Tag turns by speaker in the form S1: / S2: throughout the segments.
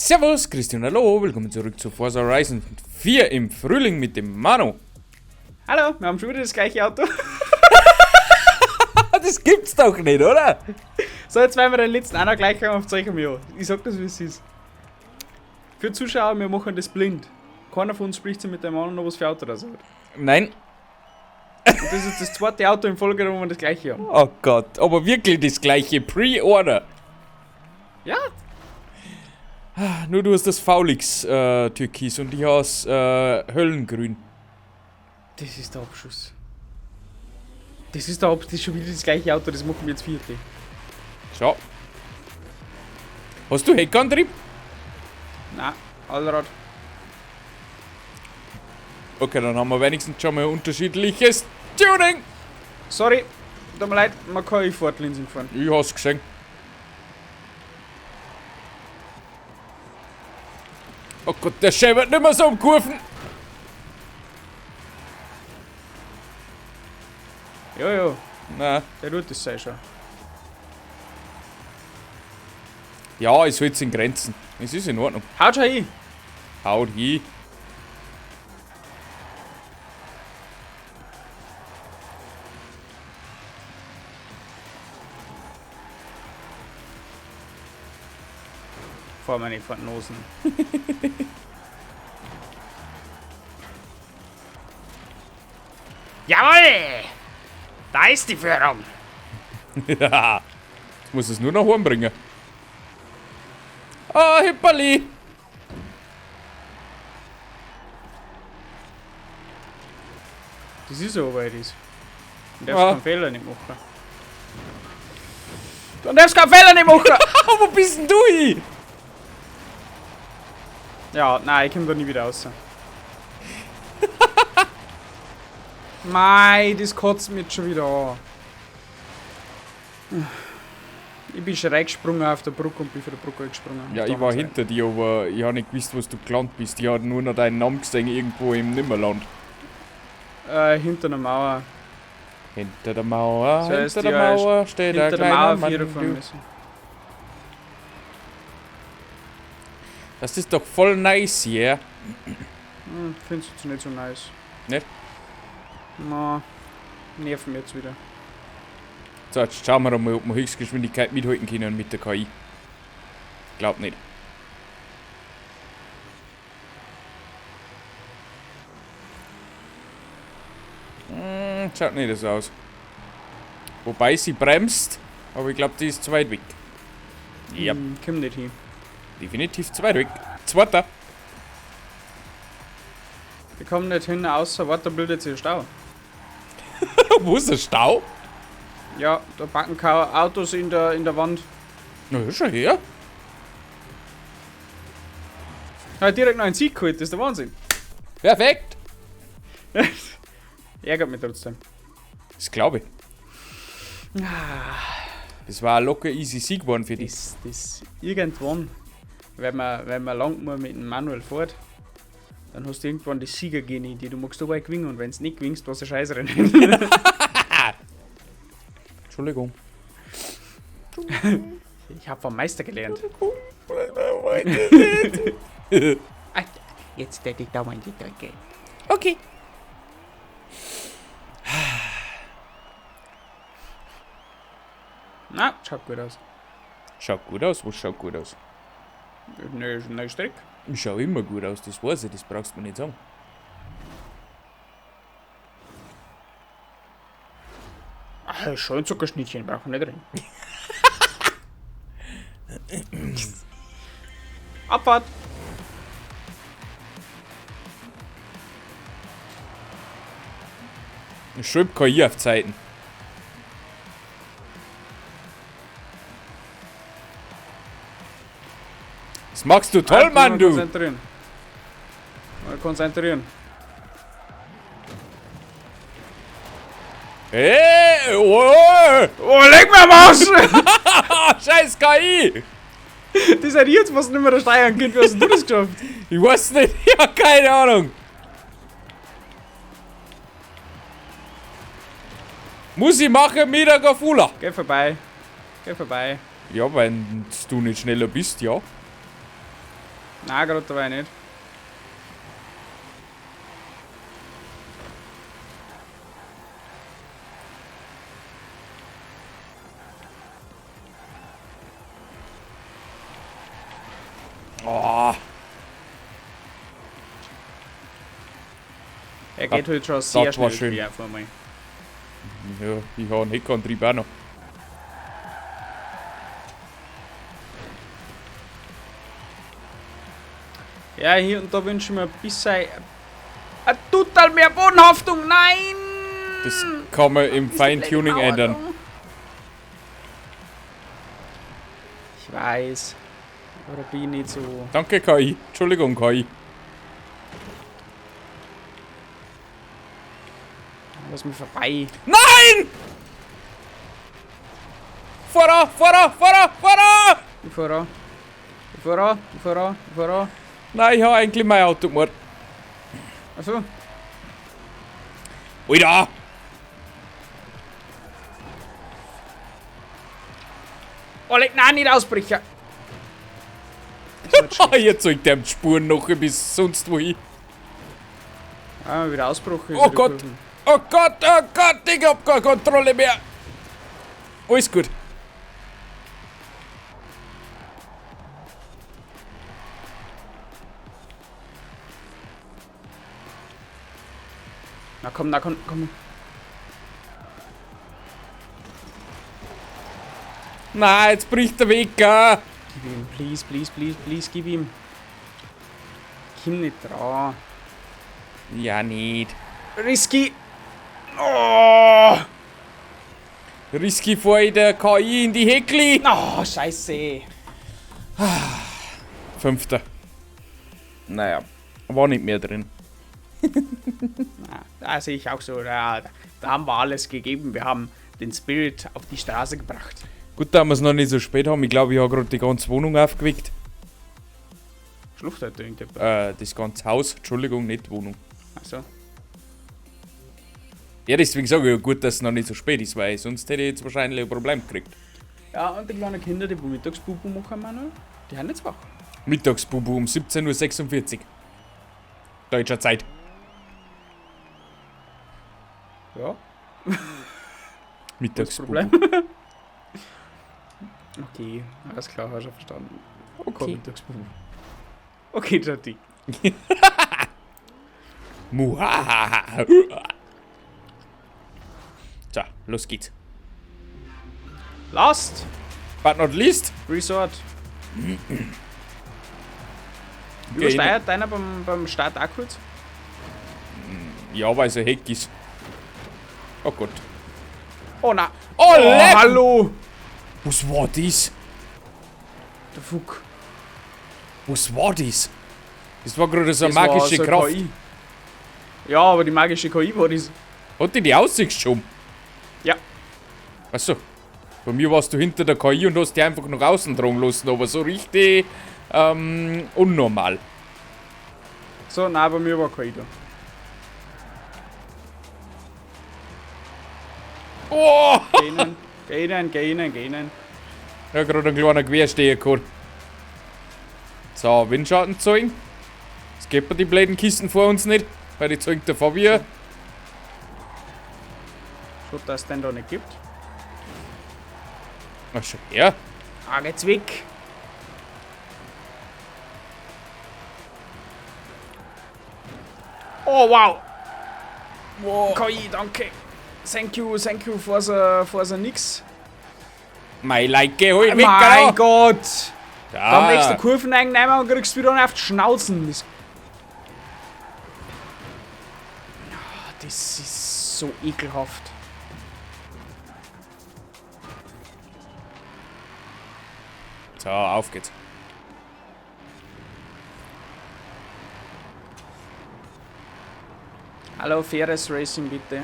S1: Servus, Christian, hallo, willkommen zurück zu Forza Horizon 4 im Frühling mit dem Manu.
S2: Hallo, wir haben schon wieder das gleiche Auto.
S1: Das gibt's doch nicht, oder?
S2: So, jetzt werden wir den letzten auch noch gleich haben auf Zeug am Jahr. Ich sag das, wie es ist. Für Zuschauer, wir machen das blind. Keiner von uns spricht sich mit dem anderen noch, was für Auto das hat. Und
S1: Nein.
S2: das ist das zweite Auto in Folge, wo wir das gleiche haben.
S1: Oh Gott, aber wirklich das gleiche Pre-Order.
S2: Ja,
S1: Nur du hast das Faulix Türkis und ich has Höllengrün.
S2: das ist der Abschuss. Das ist schon wieder das gleiche Auto, das machen wir jetzt vierte.
S1: So. Hast du Heckantrieb?
S2: Nein, Allrad.
S1: Okay, dann haben wir wenigstens schon mal ein unterschiedliches Tuning.
S2: Sorry, tut mir leid, man kann ich Fortlinsen fahren.
S1: Ich hab's gesehen. Oh Gott, der schäbert nicht mehr so um Kurven.
S2: Ja,
S1: Nein.
S2: der tut das sei schon.
S1: Ja, es hält in Grenzen. Es ist in Ordnung.
S2: Haut schon hin!
S1: Haut hin.
S2: Fahr mir nicht vor den Nosen. Jawohl! Da ist die Führung!
S1: Ja. Jetzt muss es nur noch heimbringen. Ah, Hipperli.
S2: Das ist so, weil das. Du darfst
S1: Ja.
S2: keinen Fehler nicht machen. Du darfst keinen Fehler nicht machen!
S1: Wo bist denn du hin?
S2: Ja, nein, ich komm da nie wieder raus. Mei, das kotzt mich jetzt schon wieder an. Ich bin schräg gesprungen auf der Brücke und bin von der Brücke gesprungen.
S1: Ja, ich war hinter dir, aber ich habe nicht gewusst, was du gelandet bist. Ich habe nur noch deinen Namen gesehen, irgendwo im Nimmerland.
S2: Hinter einer Mauer.
S1: Hinter der Mauer,
S2: Das heißt,
S1: hinter der
S2: ja,
S1: Mauer steht
S2: Hinter
S1: ein
S2: der
S1: kleiner
S2: Mauer
S1: Mann.
S2: Vierer fahren müssen.
S1: Das ist doch voll nice hier.
S2: Findest du jetzt nicht so nice.
S1: Nicht?
S2: Na, nerven wir jetzt wieder.
S1: So, jetzt schauen wir mal, ob wir Höchstgeschwindigkeit mithalten können mit der KI. Glaub nicht. Schaut nicht so aus. Wobei sie bremst, aber ich glaube, die ist zu weit weg. Ja,
S2: Komm nicht hin.
S1: definitiv zu weit weg. Zweiter.
S2: Wir kommen nicht hin, außer warte, da bildet sich ein Stau.
S1: Wo ist der Stau?
S2: Ja, da packen keine Autos in der Wand.
S1: Na, ja, schon her.
S2: Hat direkt noch einen Sieg geholt, das ist der Wahnsinn.
S1: Perfekt.
S2: Ärgert mich trotzdem.
S1: Das glaube ich. Das war ein locker easy Sieg geworden für dich.
S2: Das irgendwann, wenn man lang mal mit dem Manuel fährt, dann hast du irgendwann die Siegergenie, die du magst dabei gewinnen und wenn du nicht gewinnst, was ein Scheißrennen.
S1: Entschuldigung.
S2: Ich habe vom Meister gelernt. Jetzt hätte ich da mal die Decke.
S1: Okay.
S2: Na, schaut gut aus.
S1: Schaut gut aus, was schaut gut aus?
S2: Neuer Strick.
S1: Ich schau immer gut aus, das weiß ich, das brauchst du mir nicht sagen.
S2: Ach, schon Zuckerschnittchen brauchen wir nicht drin. Abfahrt!
S1: Ich schreib KI auf Zeiten. Das machst du toll, Mann, du!
S2: Konzentrieren. Mal konzentrieren.
S1: Hey, oh,
S2: Oh, leg mir am Arsch!
S1: scheiß KI!
S2: Das hat jetzt was nicht mehr steuern können. Wie hast du das geschafft?
S1: Ich weiß nicht, ich hab keine Ahnung. Muss ich machen, Mittag auf Ula.
S2: Geh vorbei. Geh vorbei.
S1: Ja, wenn du nicht schneller bist, ja.
S2: Nein, gerade dabei nicht.
S1: Oh,
S2: Er geht halt schon sehr
S1: das war
S2: schnell
S1: schön.
S2: quer vor mir.
S1: ja, ich habe einen Heckantrieb auch noch.
S2: Ja, hier und da wünsche ich mir ein bisschen eine total mehr Bodenhaftung. Nein!
S1: Das kann man im
S2: Bisschen
S1: Feintuning
S2: blöde
S1: ändern.
S2: Mauer. Ich weiß. Aber bin ich nicht so.
S1: Danke, KI. Entschuldigung, KI.
S2: Lass mich vorbei.
S1: Nein! Vorder, vorder, vorder, vorder!
S2: Ich fahr an. Ich fahr an. Ich fahr an. Ich fahr an.
S1: Nein, ich habe eigentlich mein Auto gemacht.
S2: Achso.
S1: Alter!
S2: Oleg, nein, nicht ausbrechen.
S1: Jetzt zeigt der die Spuren noch bis sonst wohin.
S2: Ah, wieder Ausbruch. ist
S1: Oh
S2: wieder
S1: Gott.
S2: Kurven.
S1: Oh Gott, ich hab keine Kontrolle mehr. Alles gut.
S2: Na komm, na komm, komm.
S1: Nein, jetzt bricht der Weg. Ah.
S2: Gib ihm, please, please, please, please, gib ihm. Komm nicht dran.
S1: Ja, nicht.
S2: Risky. Oh,
S1: Risky vor in der KI in die Heckli.
S2: oh scheiße.
S1: Fünfter. Naja, war nicht mehr drin.
S2: Na, da sehe ich auch so. Da haben wir alles gegeben. Wir haben den Spirit auf die Straße gebracht.
S1: Gut, da wir es noch nicht so spät haben. Ich glaube, ich habe gerade die ganze Wohnung aufgeweckt.
S2: Schlucht halt irgendjemand.
S1: Das ganze Haus. Entschuldigung, nicht Wohnung.
S2: Achso.
S1: Ja, deswegen sage ich ja gut, dass es noch nicht so spät ist, weil sonst hätte ich jetzt wahrscheinlich ein Problem gekriegt.
S2: Ja, und die kleinen Kinder, die Mittagsbubu machen, Manuel, die haben jetzt wach.
S1: Mittagsbubu um 17:46 Uhr. Deutscher Zeit.
S2: Ja.
S1: Mittagsbubu.
S2: Problem. Okay, alles klar, hast du verstanden.
S1: Okay.
S2: Mittagsbubu. Okay, Jati.
S1: Muhahaha. So, los geht's.
S2: Last
S1: But not least.
S2: Resort. Übersteuert deiner beim Start auch kurz?
S1: Ja, weil es ein Heck ist. Oh Gott.
S2: Oh na.
S1: Oh,
S2: Oh,
S1: leck!
S2: hallo!
S1: Was war das?
S2: Der Fuck.
S1: Was war das? Das war gerade so eine
S2: Das war
S1: magische
S2: so eine
S1: Kraft.
S2: KI. Ja, aber die magische KI war das.
S1: Hat die Aussicht schon?
S2: Ja.
S1: Achso. Bei mir warst du hinter der KI und hast die einfach nach außen dran lassen, aber so richtig unnormal.
S2: So, nein, bei mir war KI da.
S1: Oh!
S2: Gehen.
S1: Ja, gerade ein kleiner Quersteher gehabt. So, Windschatten zeigen. Jetzt geht man die blöden Kisten vor uns nicht, weil die zeigt der Fabian.
S2: So, dass es den da nicht gibt.
S1: Ach schon, ja.
S2: Ah, geht's weg. Oh, wow.
S1: Wow.
S2: KI, danke. Thank you for the nix.
S1: Mein Like, geh halt weg,
S2: Mein
S1: genau.
S2: Gott. Dann nächste
S1: Da.
S2: Kurven einnehmen und kriegst wieder auf die Schnauzen. Das ist so ekelhaft.
S1: So, auf geht's.
S2: Hallo, faires Racing bitte.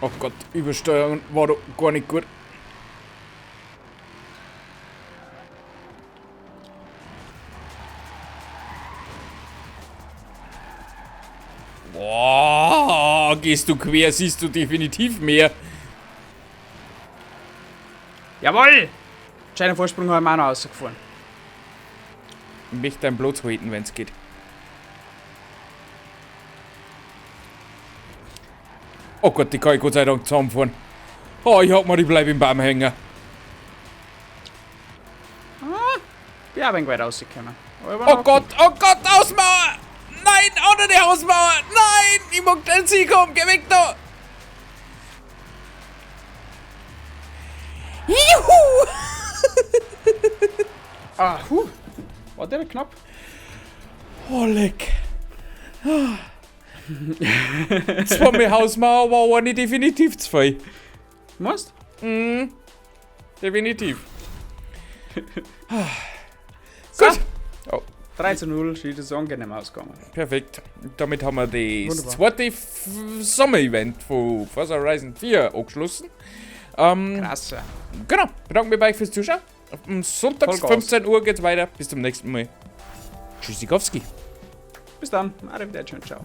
S1: Oh Gott, Übersteuerung war doch gar nicht gut. Boah, gehst du quer, siehst du definitiv mehr.
S2: Jawohl! Scheinen Vorsprung haben wir auch noch rausgefahren.
S1: Ich möchte deinen Platz halten, wenn es geht. Oh Gott, die kann ich Gott sei Dank zusammenfahren. Oh, ich hab mal, ich bleib im Baum hängen.
S2: Bin auch ein wenig weit rausgekommen.
S1: Oh Gott, Hausmauer! Nein, unter die Hausmauer! Nein, ich mag den Sieg haben, geh weg da! Juhu!
S2: War der knapp?
S1: Oh, leck. Das war meine Hausmauer, war eine definitiv zu viel.
S2: Meinst?
S1: Definitiv.
S2: So.
S1: Gut. Oh,
S2: 3:0 steht es angenehm ausgegangen.
S1: perfekt. Damit haben wir das
S2: Wunderbar.
S1: zweite Sommer-Event von Forza Horizon 4 abgeschlossen.
S2: Krass.
S1: Genau. Bedanke mich bei euch fürs Zuschauen. Am Sonntag
S2: Vollgas.
S1: 15 Uhr geht's weiter. Bis zum nächsten Mal. Tschüssikowski.
S2: Bis dann. Arrivederci und ciao.